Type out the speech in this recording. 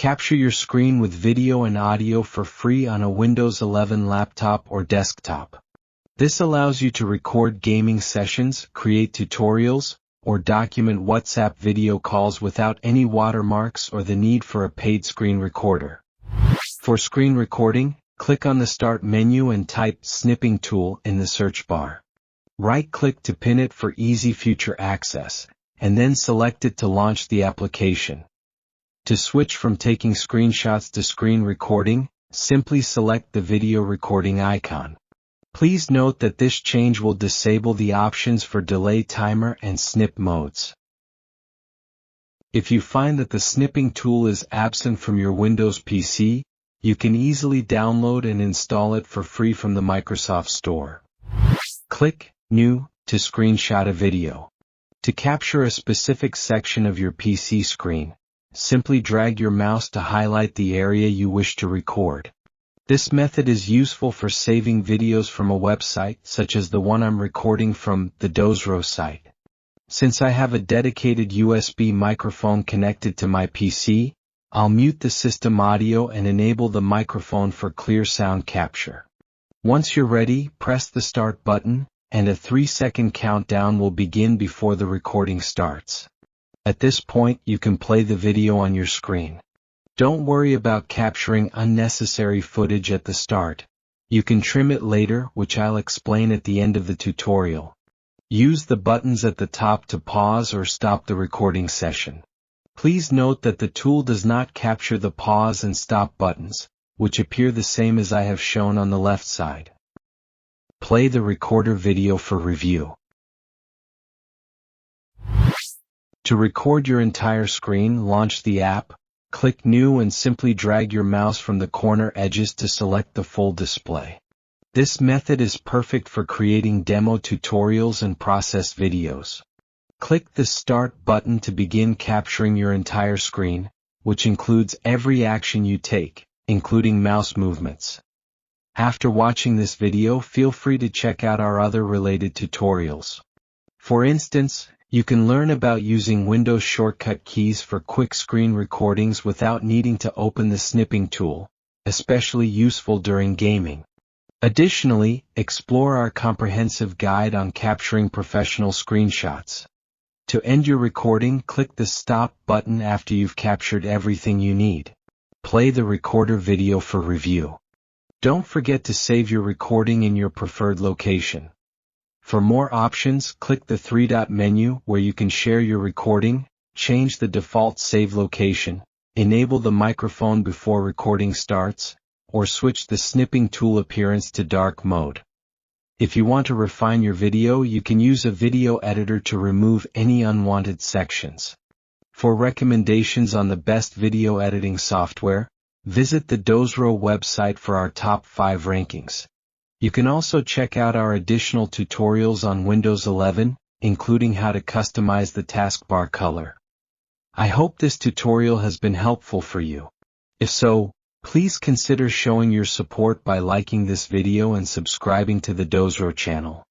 Capture your screen with video and audio for free on a Windows 11 laptop or desktop. This allows you to record gaming sessions, create tutorials, or document WhatsApp video calls without any watermarks or the need for a paid screen recorder. For screen recording, click on the Start menu and type Snipping Tool in the search bar. Right-click to pin it for easy future access, and then select it to launch the application. To switch from taking screenshots to screen recording, simply select the video recording icon. Please note that this change will disable the options for delay timer and snip modes. If you find that the snipping tool is absent from your Windows PC, you can easily download and install it for free from the Microsoft Store. Click New to screenshot a video. To capture a specific section of your PC screen, simply drag your mouse to highlight the area you wish to record. This method is useful for saving videos from a website such as the one I'm recording from, the Dozro site. Since I have a dedicated USB microphone connected to my PC, I'll mute the system audio and enable the microphone for clear sound capture. Once you're ready, press the Start button, and a 3-second countdown will begin before the recording starts. At this point, you can play the video on your screen. Don't worry about capturing unnecessary footage at the start. You can trim it later, which I'll explain at the end of the tutorial. Use the buttons at the top to pause or stop the recording session. Please note that the tool does not capture the pause and stop buttons, which appear the same as I have shown on the left side. Play the recorder video for review. To record your entire screen, launch the app, click New and simply drag your mouse from the corner edges to select the full display. This method is perfect for creating demo tutorials and process videos. Click the Start button to begin capturing your entire screen, which includes every action you take, including mouse movements. After watching this video, feel free to check out our other related tutorials. For instance, you can learn about using Windows shortcut keys for quick screen recordings without needing to open the snipping tool, especially useful during gaming. Additionally, explore our comprehensive guide on capturing professional screenshots. To end your recording, click the Stop button after you've captured everything you need. Play the recorder video for review. Don't forget to save your recording in your preferred location. For more options, click the 3-dot menu where you can share your recording, change the default save location, enable the microphone before recording starts, or switch the snipping tool appearance to dark mode. If you want to refine your video, you can use a video editor to remove any unwanted sections. For recommendations on the best video editing software, visit the Dozro website for our top 5 rankings. You can also check out our additional tutorials on Windows 11, including how to customize the taskbar color. I hope this tutorial has been helpful for you. If so, please consider showing your support by liking this video and subscribing to the Dozro channel.